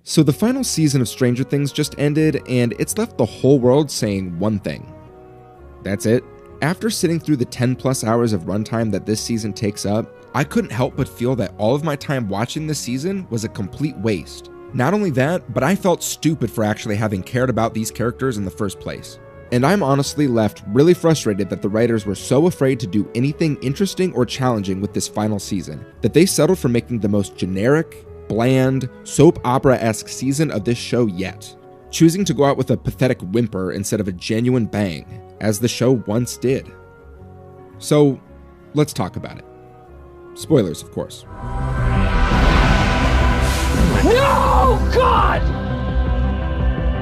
So the final season of Stranger Things just ended, and it's left the whole world saying one thing. That's it. After sitting through the 10 plus hours of runtime that this season takes up, I couldn't help but feel that all of my time watching this season was a complete waste. Not only that, but I felt stupid for actually having cared about these characters in the first place. And I'm honestly left really frustrated that the writers were so afraid to do anything interesting or challenging with this final season, that they settled for making the most generic, bland, soap opera-esque season of this show yet, choosing to go out with a pathetic whimper instead of a genuine bang, as the show once did. So, let's talk about it. Spoilers, of course. No, God!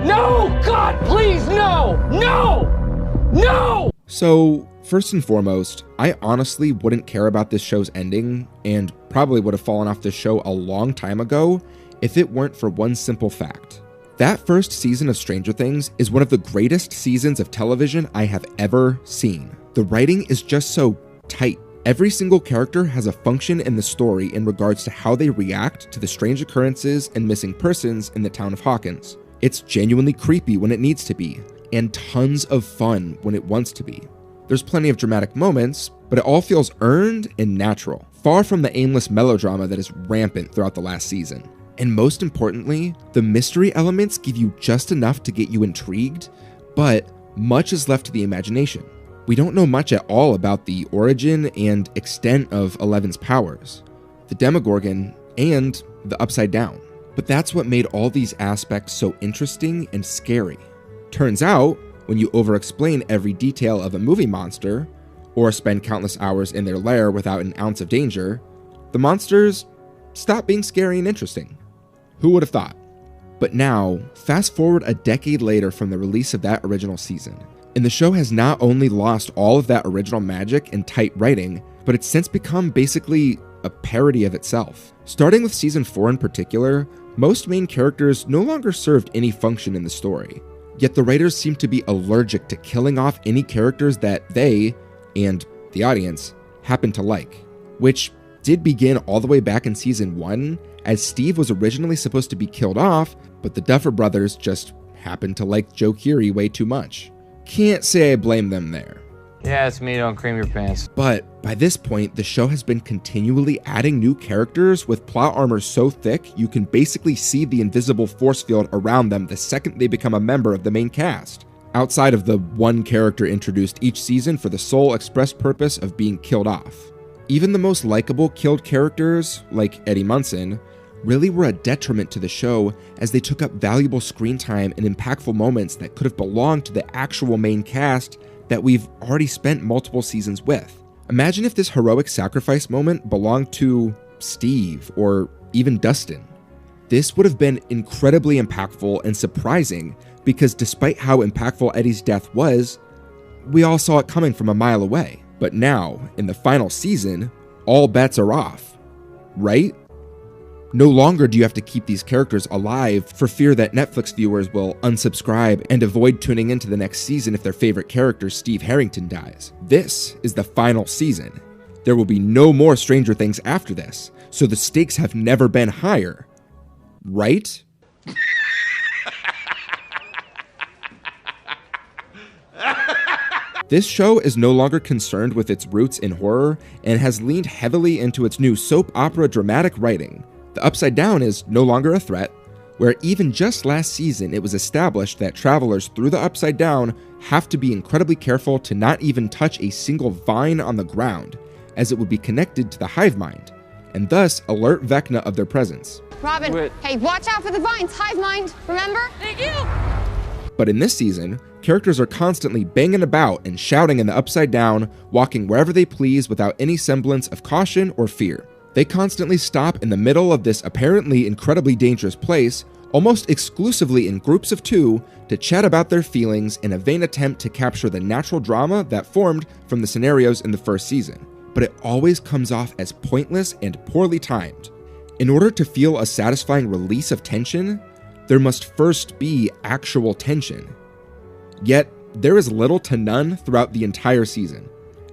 No, God, please, no! No! No! So, first and foremost, I honestly wouldn't care about this show's ending, and probably would have fallen off this show a long time ago if it weren't for one simple fact. That first season of Stranger Things is one of the greatest seasons of television I have ever seen. The writing is just so tight. Every single character has a function in the story in regards to how they react to the strange occurrences and missing persons in the town of Hawkins. It's genuinely creepy when it needs to be, and tons of fun when it wants to be. There's plenty of dramatic moments, but it all feels earned and natural, far from the aimless melodrama that is rampant throughout the last season. And most importantly, the mystery elements give you just enough to get you intrigued, but much is left to the imagination. We don't know much at all about the origin and extent of Eleven's powers, the Demogorgon, and the Upside Down. But that's what made all these aspects so interesting and scary. Turns out, when you over-explain every detail of a movie monster, or spend countless hours in their lair without an ounce of danger, the monsters stop being scary and interesting. Who would have thought? But now, fast forward a decade later from the release of that original season, and the show has not only lost all of that original magic and tight writing, but it's since become basically a parody of itself. Starting with season 4 in particular, most main characters no longer served any function in the story. Yet the writers seem to be allergic to killing off any characters that they, and the audience, happen to like. Which did begin all the way back in season 1, as Steve was originally supposed to be killed off, but the Duffer Brothers just happened to like Joe Keery way too much. Can't say I blame them there. Yeah, it's me, don't cream your pants. But by this point, the show has been continually adding new characters with plot armor so thick you can basically see the invisible force field around them the second they become a member of the main cast, outside of the one character introduced each season for the sole express purpose of being killed off. Even the most likable killed characters, like Eddie Munson, really were a detriment to the show as they took up valuable screen time and impactful moments that could have belonged to the actual main cast that we've already spent multiple seasons with. Imagine if this heroic sacrifice moment belonged to Steve or even Dustin. This would have been incredibly impactful and surprising because despite how impactful Eddie's death was, we all saw it coming from a mile away. But now, in the final season, all bets are off, right? No longer do you have to keep these characters alive for fear that Netflix viewers will unsubscribe and avoid tuning into the next season if their favorite character, Steve Harrington, dies. This is the final season. There will be no more Stranger Things after this, so the stakes have never been higher. Right? This show is no longer concerned with its roots in horror and has leaned heavily into its new soap opera dramatic writing. The Upside Down is no longer a threat, where even just last season it was established that travelers through the Upside Down have to be incredibly careful to not even touch a single vine on the ground, as it would be connected to the hive mind, and thus alert Vecna of their presence. Robin, hey, watch out for the vines, hive mind, remember? Thank you! But in this season, characters are constantly banging about and shouting in the Upside Down, walking wherever they please without any semblance of caution or fear. They constantly stop in the middle of this apparently incredibly dangerous place, almost exclusively in groups of 2, to chat about their feelings in a vain attempt to capture the natural drama that formed from the scenarios in the first season. But it always comes off as pointless and poorly timed. In order to feel a satisfying release of tension, there must first be actual tension. Yet, there is little to none throughout the entire season,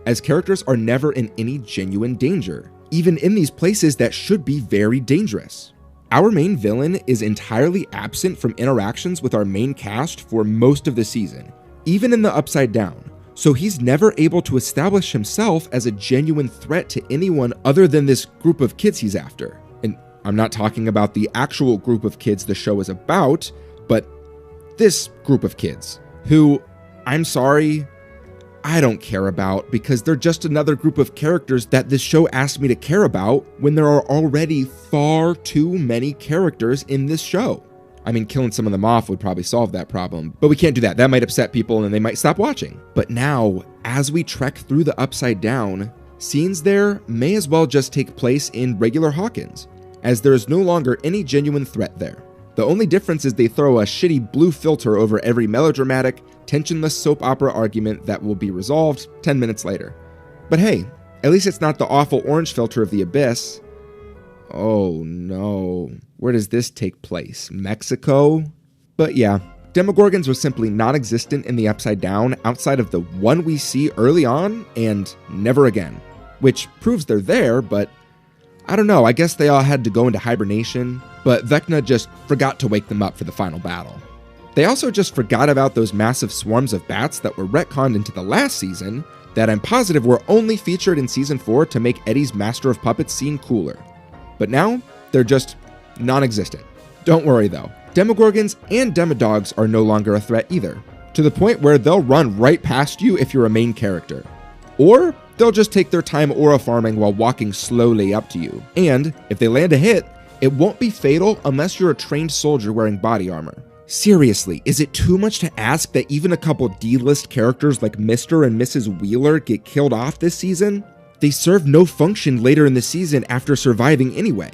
as characters are never in any genuine danger, even in these places that should be very dangerous. Our main villain is entirely absent from interactions with our main cast for most of the season, even in the Upside Down, so he's never able to establish himself as a genuine threat to anyone other than this group of kids he's after. And I'm not talking about the actual group of kids the show is about, but this group of kids, who, I'm sorry, I don't care about, because they're just another group of characters that this show asked me to care about when there are already far too many characters in this show. I mean, killing some of them off would probably solve that problem, but we can't do that. That might upset people and they might stop watching. But now, as we trek through the Upside Down, scenes there may as well just take place in regular Hawkins, as there is no longer any genuine threat there. The only difference is they throw a shitty blue filter over every melodramatic, tensionless soap opera argument that will be resolved 10 minutes later. But hey, at least it's not the awful orange filter of The Abyss. Oh no, where does this take place? Mexico? But yeah, Demogorgons was simply non-existent in the Upside Down outside of the one we see early on and never again. Which proves they're there, but I don't know, I guess they all had to go into hibernation, but Vecna just forgot to wake them up for the final battle. They also just forgot about those massive swarms of bats that were retconned into the last season that I'm positive were only featured in season 4 to make Eddie's Master of Puppets scene cooler. But now, they're just non-existent. Don't worry though, Demogorgons and Demodogs are no longer a threat either, to the point where they'll run right past you if you're a main character. Or they'll just take their time aura farming while walking slowly up to you. And if they land a hit, it won't be fatal unless you're a trained soldier wearing body armor. Seriously, is it too much to ask that even a couple D-list characters like Mr. and Mrs. Wheeler get killed off this season? They serve no function later in the season after surviving anyway.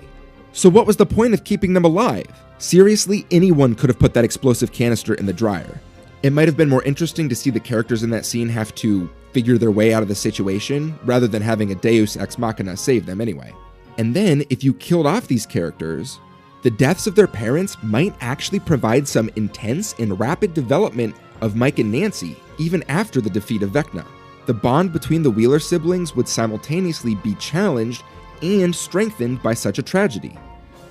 So what was the point of keeping them alive? Seriously, anyone could have put that explosive canister in the dryer. It might have been more interesting to see the characters in that scene have to figure their way out of the situation, rather than having a Deus Ex Machina save them anyway. And then, if you killed off these characters, the deaths of their parents might actually provide some intense and rapid development of Mike and Nancy, even after the defeat of Vecna. The bond between the Wheeler siblings would simultaneously be challenged and strengthened by such a tragedy,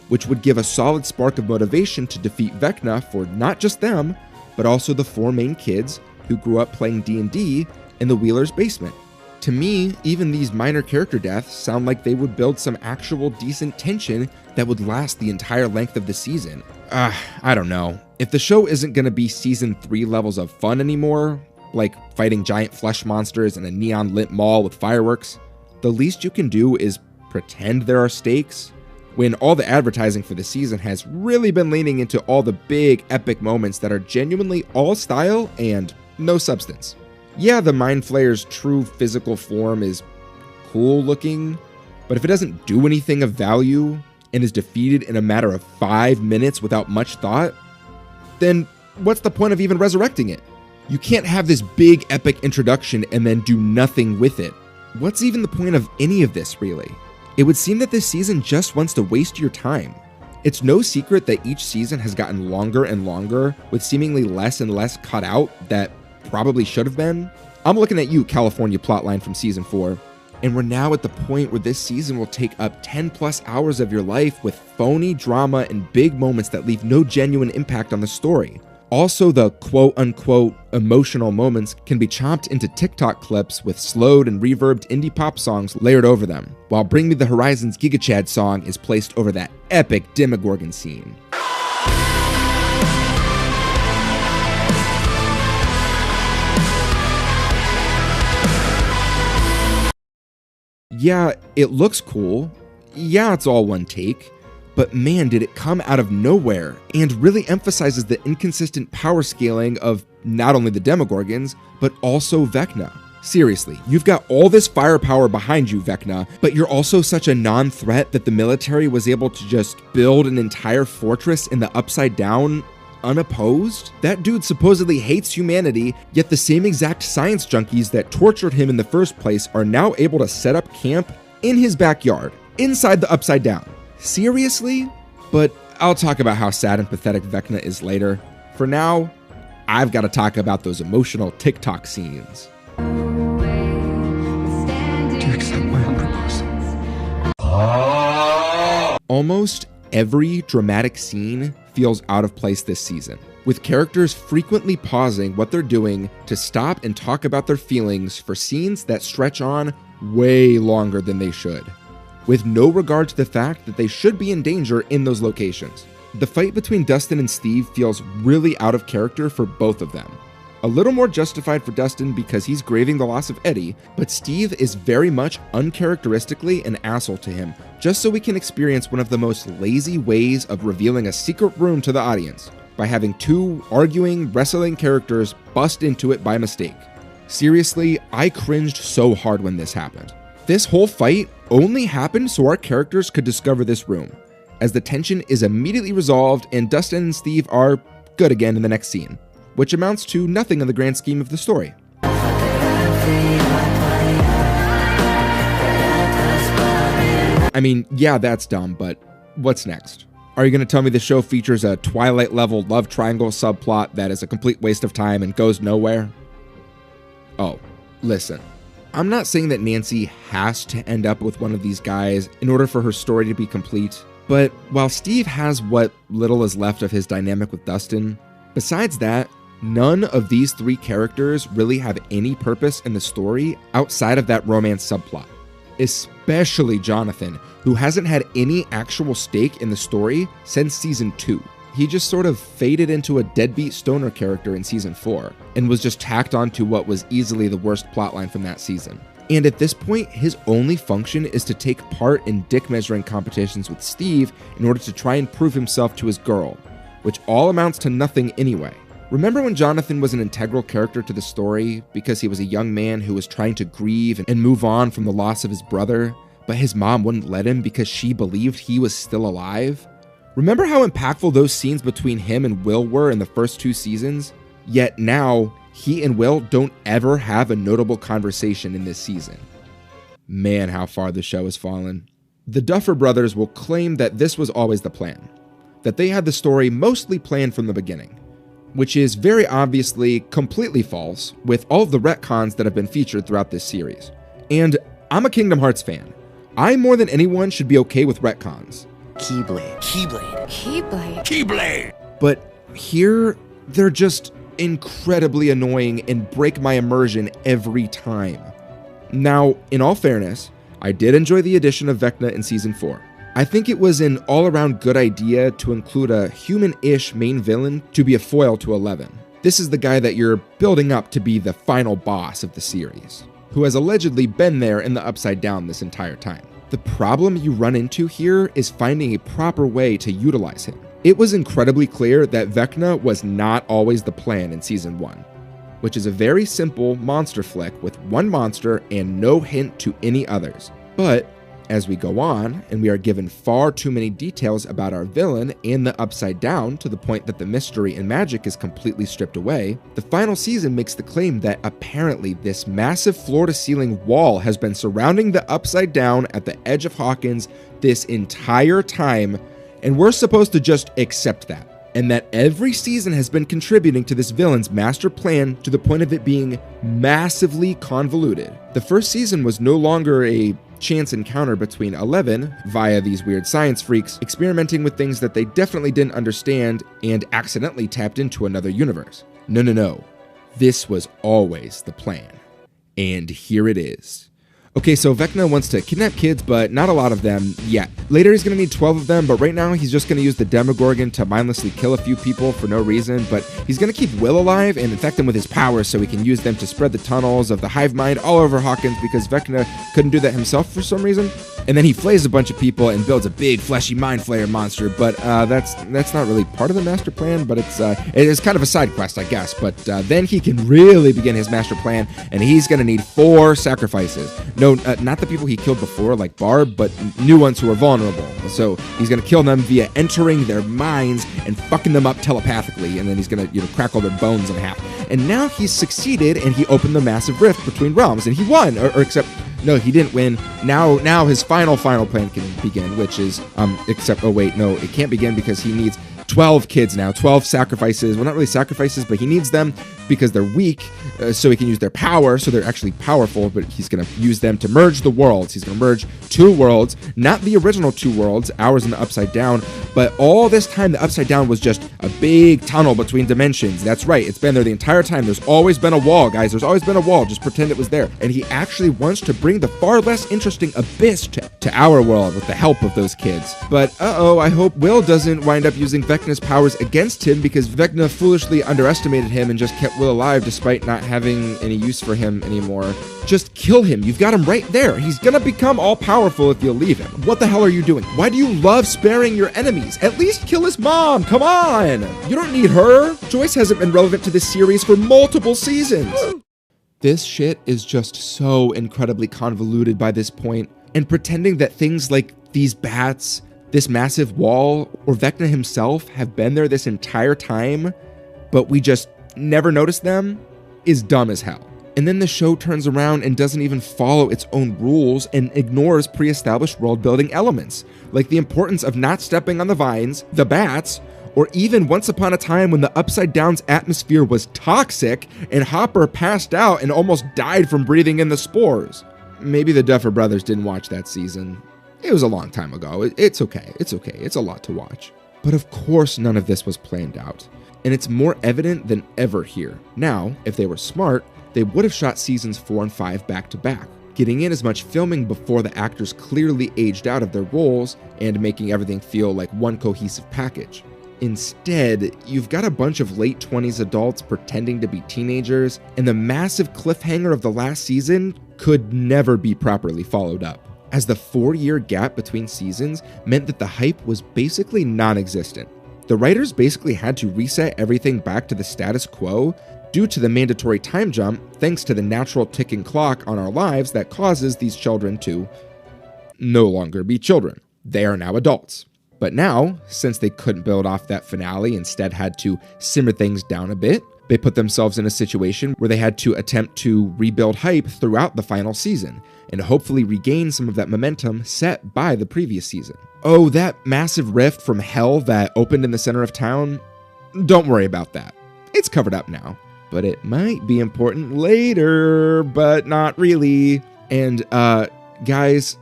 which would give a solid spark of motivation to defeat Vecna for not just them, but also the 4 main kids who grew up playing D&D in the Wheeler's basement. To me, even these minor character deaths sound like they would build some actual decent tension that would last the entire length of the season. I don't know. If the show isn't gonna be season 3 levels of fun anymore, like fighting giant flesh monsters in a neon lit mall with fireworks, the least you can do is pretend there are stakes, when all the advertising for the season has really been leaning into all the big epic moments that are genuinely all style and no substance. Yeah, the Mind Flayer's true physical form is cool looking, but if it doesn't do anything of value and is defeated in a matter of 5 minutes without much thought, then what's the point of even resurrecting it? You can't have this big epic introduction and then do nothing with it. What's even the point of any of this, really? It would seem that this season just wants to waste your time. It's no secret that each season has gotten longer and longer, with seemingly less and less cut out that probably should have been. I'm looking at you, California plotline from season 4, and we're now at the point where this season will take up 10 plus hours of your life with phony drama and big moments that leave no genuine impact on the story. Also, the quote-unquote emotional moments can be chomped into TikTok clips with slowed and reverbed indie pop songs layered over them, while Bring Me the Horizon's Giga Chad song is placed over that epic Demogorgon scene. Yeah, it looks cool. Yeah, it's all one take. But man, did it come out of nowhere, and really emphasizes the inconsistent power scaling of not only the Demogorgons, but also Vecna. Seriously, you've got all this firepower behind you, Vecna, but you're also such a non-threat that the military was able to just build an entire fortress in the Upside Down unopposed? That dude supposedly hates humanity, yet the same exact science junkies that tortured him in the first place are now able to set up camp in his backyard, inside the Upside Down. Seriously? But I'll talk about how sad and pathetic Vecna is later. For now, I've got to talk about those emotional TikTok scenes. Do you accept my proposal? Almost every dramatic scene feels out of place this season, with characters frequently pausing what they're doing to stop and talk about their feelings for scenes that stretch on way longer than they should, with no regard to the fact that they should be in danger in those locations. The fight between Dustin and Steve feels really out of character for both of them. A little more justified for Dustin because he's grieving the loss of Eddie, but Steve is very much uncharacteristically an asshole to him, just so we can experience one of the most lazy ways of revealing a secret room to the audience, by having two arguing, wrestling characters bust into it by mistake. Seriously, I cringed so hard when this happened. This whole fight only happened so our characters could discover this room, as the tension is immediately resolved and Dustin and Steve are good again in the next scene, which amounts to nothing in the grand scheme of the story. I mean, yeah, that's dumb, but what's next? Are you going to tell me the show features a Twilight-level love triangle subplot that is a complete waste of time and goes nowhere? Oh, listen. I'm not saying that Nancy has to end up with one of these guys in order for her story to be complete, but while Steve has what little is left of his dynamic with Dustin, besides that, none of these three characters really have any purpose in the story outside of that romance subplot. Especially Jonathan, who hasn't had any actual stake in the story since season 2. He just sort of faded into a deadbeat stoner character in season 4, and was just tacked onto what was easily the worst plotline from that season. And at this point, his only function is to take part in dick measuring competitions with Steve in order to try and prove himself to his girl, which all amounts to nothing anyway. Remember when Jonathan was an integral character to the story because he was a young man who was trying to grieve and move on from the loss of his brother, but his mom wouldn't let him because she believed he was still alive? Remember how impactful those scenes between him and Will were in the first 2 seasons? Yet now, he and Will don't ever have a notable conversation in this season. Man, how far the show has fallen. The Duffer Brothers will claim that this was always the plan, that they had the story mostly planned from the beginning, which is very obviously completely false with all of the retcons that have been featured throughout this series. And I'm a Kingdom Hearts fan. I more than anyone should be okay with retcons. Keyblade. Keyblade. Keyblade. Keyblade. But here, they're just incredibly annoying and break my immersion every time. Now, in all fairness, I did enjoy the addition of Vecna in season 4. I think it was an all-around good idea to include a human-ish main villain to be a foil to Eleven. This is the guy that you're building up to be the final boss of the series, who has allegedly been there in the Upside Down this entire time. The problem you run into here is finding a proper way to utilize him. It was incredibly clear that Vecna was not always the plan in season 1, which is a very simple monster flick with one monster and no hint to any others. But as we go on, and we are given far too many details about our villain and the Upside Down to the point that the mystery and magic is completely stripped away, the final season makes the claim that apparently this massive floor-to-ceiling wall has been surrounding the Upside Down at the edge of Hawkins this entire time, and we're supposed to just accept that. And that every season has been contributing to this villain's master plan to the point of it being massively convoluted. The first season was no longer a chance encounter between Eleven, via these weird science freaks, experimenting with things that they definitely didn't understand and accidentally tapped into another universe. No. This was always the plan. And here it is. Okay, so Vecna wants to kidnap kids, but not a lot of them yet. Later he's going to need 12 of them, but right now he's just going to use the Demogorgon to mindlessly kill a few people for no reason, but he's going to keep Will alive and infect him with his powers so he can use them to spread the tunnels of the hive mind all over Hawkins because Vecna couldn't do that himself for some reason. And then he flays a bunch of people and builds a big fleshy mind flayer monster, but that's not really part of the master plan, but it is kind of a side quest, I guess. But then he can really begin his master plan, and he's going to need 4 sacrifices. No, not the people he killed before, like Barb, but new ones who are vulnerable. So he's going to kill them via entering their minds and fucking them up telepathically, and then he's going to crack all their bones in half. And now he's succeeded, and he opened the massive rift between realms, and he won, or except... No, he didn't win. Now his final plan can begin, which is, oh wait, no, it can't begin because he needs 12 kids now, 12 sacrifices. Well, not really sacrifices, but he needs them because they're weak, so he can use their power, so they're actually powerful, but he's going to use them to merge the worlds. He's going to merge 2 worlds, not the original 2 worlds, ours and the Upside Down, but all this time the Upside Down was just a big tunnel between dimensions. That's right, it's been there the entire time. There's always been a wall, guys. There's always been a wall. Just pretend it was there. And he actually wants to bring the far less interesting Abyss to our world with the help of those kids. But I hope Will doesn't wind up using Vecna's powers against him, because Vecna foolishly underestimated him and just kept Will alive despite not having any use for him anymore. Just kill him. You've got him right there. He's gonna become all-powerful if you leave him. What the hell are you doing? Why do you love sparing your enemies? At least kill his mom. Come on. You don't need her. Joyce hasn't been relevant to this series for multiple seasons. This shit is just so incredibly convoluted by this point, and pretending that things like these bats, this massive wall, or Vecna himself have been there this entire time, but we just never noticed them, is dumb as hell. And then the show turns around and doesn't even follow its own rules and ignores pre-established world-building elements, like the importance of not stepping on the vines, the bats, or even once upon a time when the Upside Down's atmosphere was toxic and Hopper passed out and almost died from breathing in the spores. Maybe the Duffer Brothers didn't watch that season. It was a long time ago. It's okay. It's okay. It's a lot to watch. But of course none of this was planned out. And it's more evident than ever here. Now, if they were smart, they would have shot seasons 4 and 5 back to back, getting in as much filming before the actors clearly aged out of their roles and making everything feel like one cohesive package. Instead, you've got a bunch of late 20s adults pretending to be teenagers, and the massive cliffhanger of the last season could never be properly followed up, as the 4-year gap between seasons meant that the hype was basically non-existent. The writers basically had to reset everything back to the status quo due to the mandatory time jump, thanks to the natural ticking clock on our lives that causes these children to no longer be children. They are now adults. But now, since they couldn't build off that finale, instead had to simmer things down a bit, they put themselves in a situation where they had to attempt to rebuild hype throughout the final season, and hopefully regain some of that momentum set by the previous season. Oh, that massive rift from hell that opened in the center of town? Don't worry about that. It's covered up now. But it might be important later, but not really. And, guys,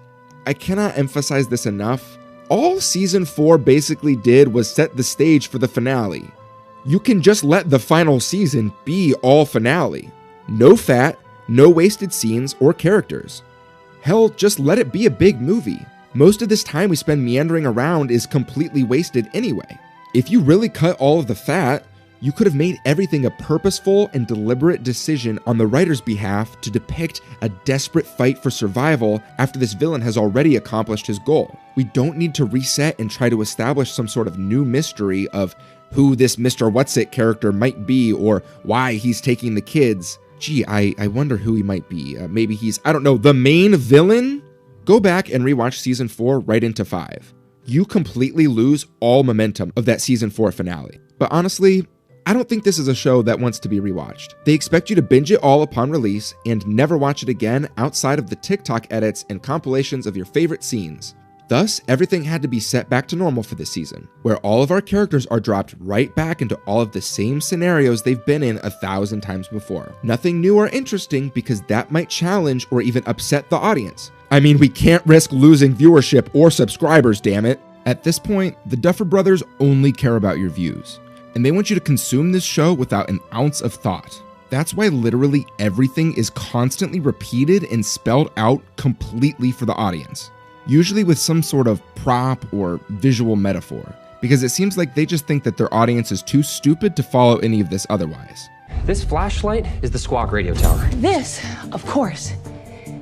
I cannot emphasize this enough. All season 4 basically did was set the stage for the finale. You can just let the final season be all finale. No fat, no wasted scenes or characters. Hell, just let it be a big movie. Most of this time we spend meandering around is completely wasted anyway. If you really cut all of the fat, you could have made everything a purposeful and deliberate decision on the writer's behalf to depict a desperate fight for survival after this villain has already accomplished his goal. We don't need to reset and try to establish some sort of new mystery of who this Mr. What's-It character might be or why he's taking the kids. Gee, I wonder who he might be. Maybe he's, I don't know, the main villain? Go back and rewatch season 4 right into 5. You completely lose all momentum of that season 4 finale. But honestly, I don't think this is a show that wants to be rewatched. They expect you to binge it all upon release and never watch it again outside of the TikTok edits and compilations of your favorite scenes. Thus, everything had to be set back to normal for this season, where all of our characters are dropped right back into all of the same scenarios they've been in 1,000 times before. Nothing new or interesting, because that might challenge or even upset the audience. I mean, we can't risk losing viewership or subscribers, damn it. At this point, the Duffer Brothers only care about your views, and they want you to consume this show without an ounce of thought. That's why literally everything is constantly repeated and spelled out completely for the audience, usually with some sort of prop or visual metaphor, because it seems like they just think that their audience is too stupid to follow any of this otherwise. This flashlight is the Squawk radio tower. This, of course,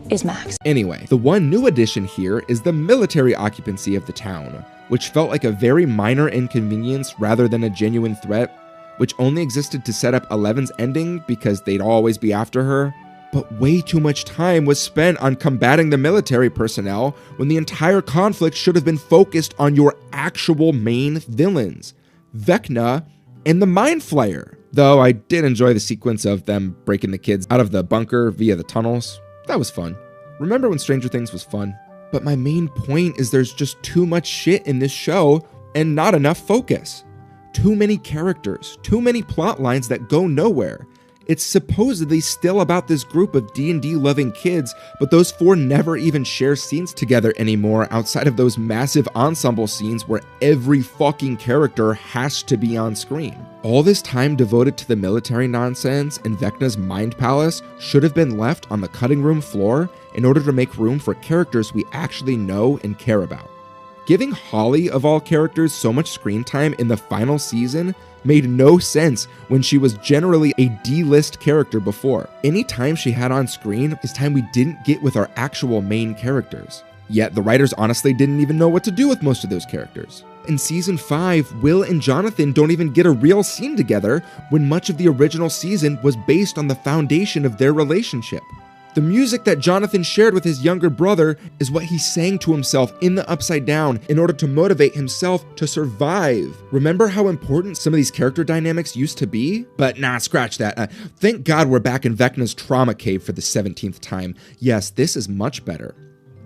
is Max. Anyway, the one new addition here is the military occupancy of the town, which felt like a very minor inconvenience rather than a genuine threat, which only existed to set up Eleven's ending because they'd always be after her. But way too much time was spent on combating the military personnel when the entire conflict should have been focused on your actual main villains, Vecna and the Mind Flayer. Though I did enjoy the sequence of them breaking the kids out of the bunker via the tunnels. That was fun. Remember when Stranger Things was fun? But my main point is there's just too much shit in this show and not enough focus. Too many characters, too many plot lines that go nowhere. It's supposedly still about this group of D&D loving kids, but those four never even share scenes together anymore outside of those massive ensemble scenes where every fucking character has to be on screen. All this time devoted to the military nonsense and Vecna's mind palace should have been left on the cutting room floor in order to make room for characters we actually know and care about. Giving Holly, of all characters, so much screen time in the final season made no sense when she was generally a D-list character before. Any time she had on screen is time we didn't get with our actual main characters. Yet the writers honestly didn't even know what to do with most of those characters. In season 5, Will and Jonathan don't even get a real scene together when much of the original season was based on the foundation of their relationship. The music that Jonathan shared with his younger brother is what he sang to himself in the Upside Down in order to motivate himself to survive. Remember how important some of these character dynamics used to be? But nah, scratch that. Thank God we're back in Vecna's trauma cave for the 17th time. Yes, this is much better.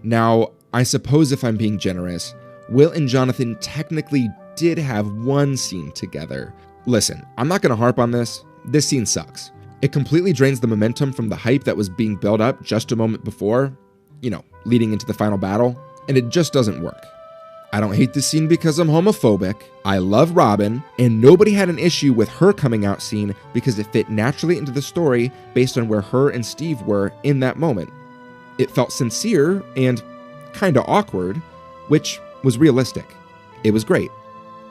Now, I suppose if I'm being generous, Will and Jonathan technically did have one scene together. Listen, I'm not gonna harp on this. This scene sucks. It completely drains the momentum from the hype that was being built up just a moment before, leading into the final battle, and it just doesn't work. I don't hate this scene because I'm homophobic. I love Robin, and nobody had an issue with her coming out scene because it fit naturally into the story based on where her and Steve were in that moment. It felt sincere and kinda awkward, which was realistic. It was great.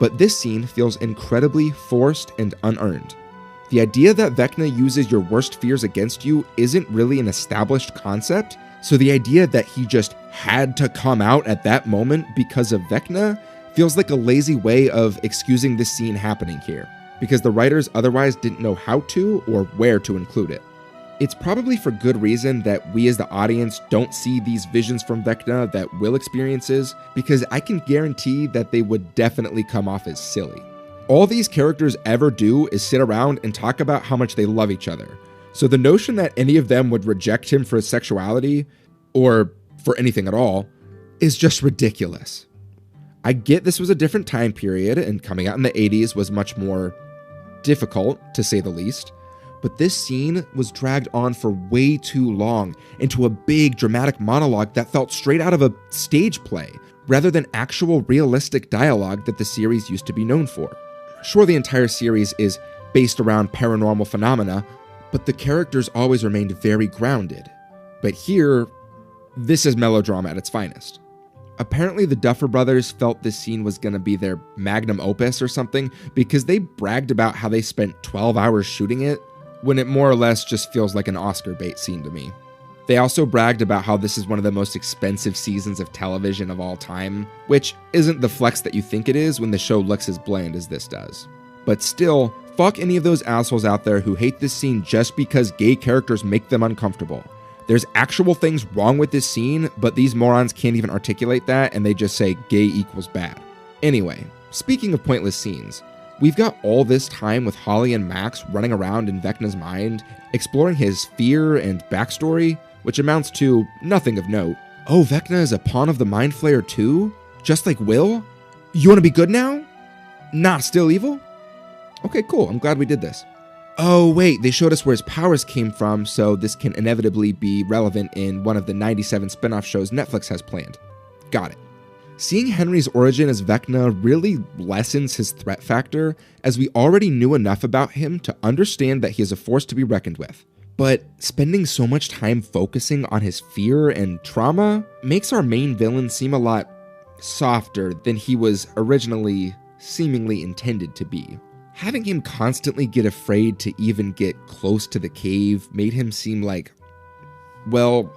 But this scene feels incredibly forced and unearned. The idea that Vecna uses your worst fears against you isn't really an established concept, so the idea that he just had to come out at that moment because of Vecna feels like a lazy way of excusing this scene happening here, because the writers otherwise didn't know how to or where to include it. It's probably for good reason that we as the audience don't see these visions from Vecna that Will experiences, because I can guarantee that they would definitely come off as silly. All these characters ever do is sit around and talk about how much they love each other. So the notion that any of them would reject him for his sexuality, or for anything at all, is just ridiculous. I get this was a different time period, and coming out in the 80s was much more difficult, to say the least, but this scene was dragged on for way too long into a big dramatic monologue that felt straight out of a stage play, rather than actual realistic dialogue that the series used to be known for. Sure, the entire series is based around paranormal phenomena, but the characters always remained very grounded. But here, this is melodrama at its finest. Apparently, the Duffer Brothers felt this scene was going to be their magnum opus or something because they bragged about how they spent 12 hours shooting it, when it more or less just feels like an Oscar bait scene to me. They also bragged about how this is one of the most expensive seasons of television of all time, which isn't the flex that you think it is when the show looks as bland as this does. But still, fuck any of those assholes out there who hate this scene just because gay characters make them uncomfortable. There's actual things wrong with this scene, but these morons can't even articulate that, and they just say gay equals bad. Anyway, speaking of pointless scenes, we've got all this time with Holly and Max running around in Vecna's mind, exploring his fear and backstory, which amounts to nothing of note. Oh, Vecna is a pawn of the Mind Flayer too? Just like Will? You want to be good now? Nah, still evil? Okay, cool. I'm glad we did this. Oh, wait, they showed us where his powers came from, so this can inevitably be relevant in one of the 97 spin-off shows Netflix has planned. Got it. Seeing Henry's origin as Vecna really lessens his threat factor, as we already knew enough about him to understand that he is a force to be reckoned with. But spending so much time focusing on his fear and trauma makes our main villain seem a lot softer than he was originally seemingly intended to be. Having him constantly get afraid to even get close to the cave made him seem like, well,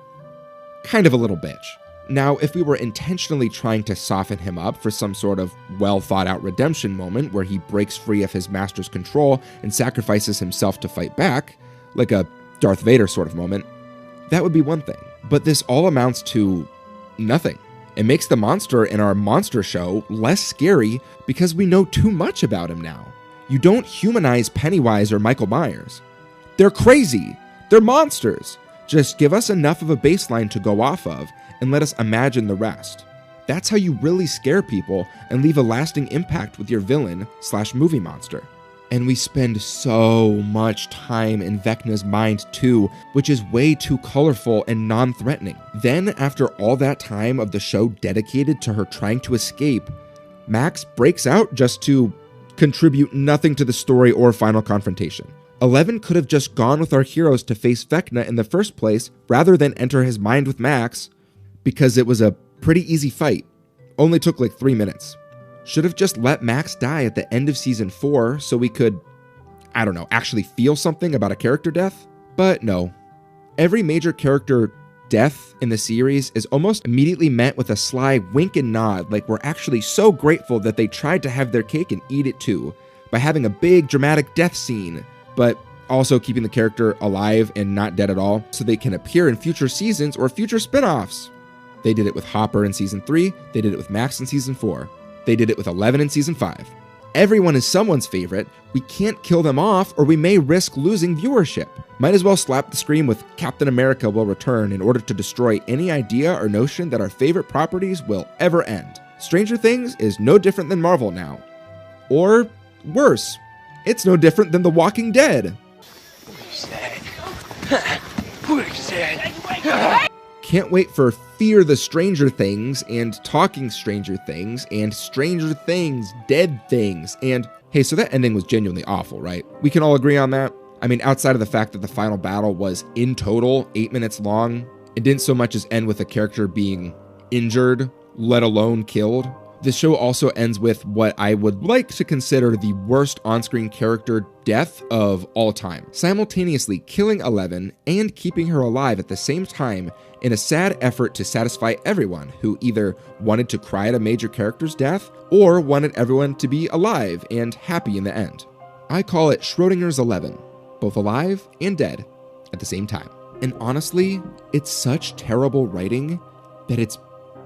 kind of a little bitch. Now, if we were intentionally trying to soften him up for some sort of well-thought-out redemption moment where he breaks free of his master's control and sacrifices himself to fight back, like a Darth Vader sort of moment, that would be one thing. But this all amounts to nothing. It makes the monster in our monster show less scary because we know too much about him now. You don't humanize Pennywise or Michael Myers. They're crazy. They're monsters. Just give us enough of a baseline to go off of and let us imagine the rest. That's how you really scare people and leave a lasting impact with your villain/movie monster. And we spend so much time in Vecna's mind too, which is way too colorful and non-threatening. Then, after all that time of the show dedicated to her trying to escape, Max breaks out just to contribute nothing to the story or final confrontation. 11 could have just gone with our heroes to face Vecna in the first place rather than enter his mind with Max, because it was a pretty easy fight. Only took like 3 minutes. Should have just let Max die at the end of season 4 so we could, I don't know, actually feel something about a character death? But no. Every major character death in the series is almost immediately met with a sly wink and nod, like we're actually so grateful that they tried to have their cake and eat it too, by having a big dramatic death scene, but also keeping the character alive and not dead at all so they can appear in future seasons or future spin-offs. They did it with Hopper in season 3, they did it with Max in season 4. They did it with 11 in season 5. Everyone is someone's favorite. We can't kill them off or we may risk losing viewership. Might as well slap the screen with Captain America will return in order to destroy any idea or notion that our favorite properties will ever end. Stranger Things is no different than Marvel now. Or worse, it's no different than The Walking Dead. Can't wait for Fear the Stranger Things and Talking Stranger Things and Stranger Things Dead Things. And hey, so that ending was genuinely awful, right? We can all agree on that? I mean, outside of the fact that the final battle was in total 8 minutes long, it didn't so much as end with a character being injured, let alone killed. This show also ends with what I would like to consider the worst on-screen character death of all time, simultaneously killing 11 and keeping her alive at the same time in a sad effort to satisfy everyone who either wanted to cry at a major character's death or wanted everyone to be alive and happy in the end. I call it Schrodinger's 11, both alive and dead at the same time. And honestly, it's such terrible writing that it's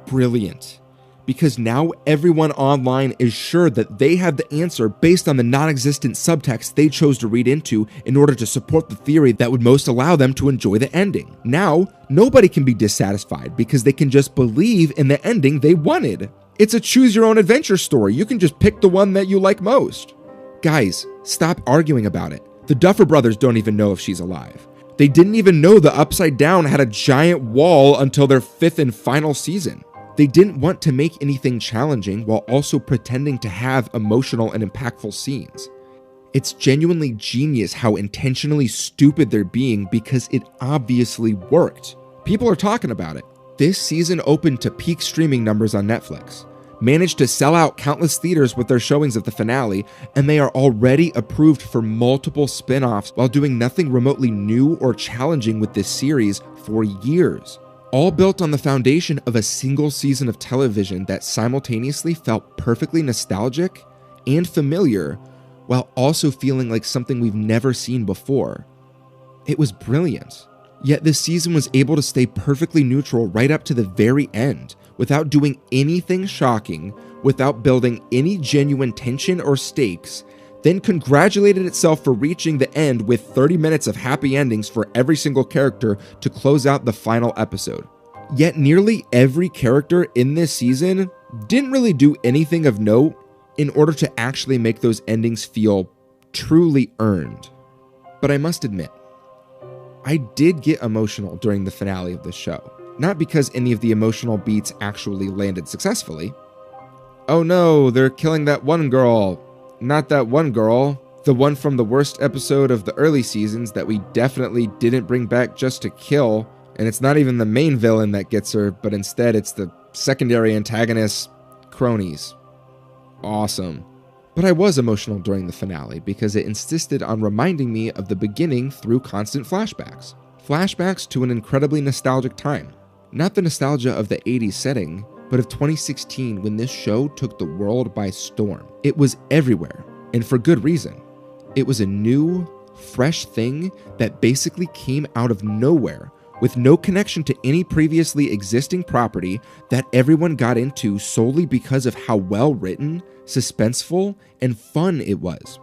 brilliant. Because now everyone online is sure that they have the answer based on the non-existent subtext they chose to read into in order to support the theory that would most allow them to enjoy the ending. Now, nobody can be dissatisfied because they can just believe in the ending they wanted. It's a choose-your-own-adventure story. You can just pick the one that you like most. Guys, stop arguing about it. The Duffer Brothers don't even know if she's alive. They didn't even know the Upside Down had a giant wall until their 5th and final season. They didn't want to make anything challenging while also pretending to have emotional and impactful scenes. It's genuinely genius how intentionally stupid they're being because it obviously worked. People are talking about it. This season opened to peak streaming numbers on Netflix, managed to sell out countless theaters with their showings of the finale, and they are already approved for multiple spin-offs while doing nothing remotely new or challenging with this series for years. All built on the foundation of a single season of television that simultaneously felt perfectly nostalgic and familiar while also feeling like something we've never seen before. It was brilliant. Yet this season was able to stay perfectly neutral right up to the very end, without doing anything shocking, without building any genuine tension or stakes, then congratulated itself for reaching the end with 30 minutes of happy endings for every single character to close out the final episode. Yet nearly every character in this season didn't really do anything of note in order to actually make those endings feel truly earned. But I must admit, I did get emotional during the finale of this show. Not because any of the emotional beats actually landed successfully. Oh no, they're killing that one girl. Not that one girl, the one from the worst episode of the early seasons that we definitely didn't bring back just to kill, and it's not even the main villain that gets her, but instead it's the secondary antagonist's cronies. Awesome. But I was emotional during the finale because it insisted on reminding me of the beginning through constant flashbacks. Flashbacks to an incredibly nostalgic time. Not the nostalgia of the 80s setting, but of 2016 when this show took the world by storm. It was everywhere, and for good reason. It was a new, fresh thing that basically came out of nowhere, with no connection to any previously existing property that everyone got into solely because of how well written, suspenseful, and fun it was.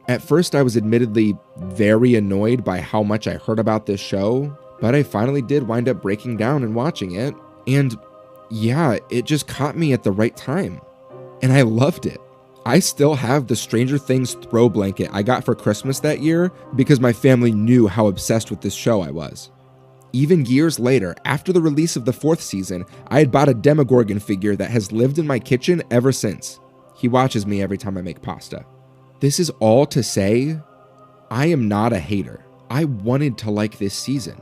At first, I was admittedly very annoyed by how much I heard about this show, but I finally did wind up breaking down and watching it, and yeah, it just caught me at the right time. And I loved it. I still have the Stranger Things throw blanket I got for Christmas that year because my family knew how obsessed with this show I was. Even years later, after the release of the 4th season, I had bought a Demogorgon figure that has lived in my kitchen ever since. He watches me every time I make pasta. This is all to say, I am not a hater. I wanted to like this season.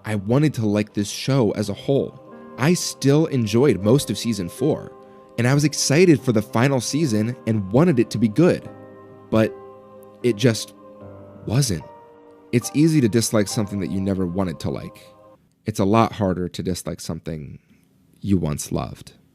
I wanted to like this show as a whole. I still enjoyed most of season 4, and I was excited for the final season and wanted it to be good. But it just wasn't. It's easy to dislike something that you never wanted to like. It's a lot harder to dislike something you once loved.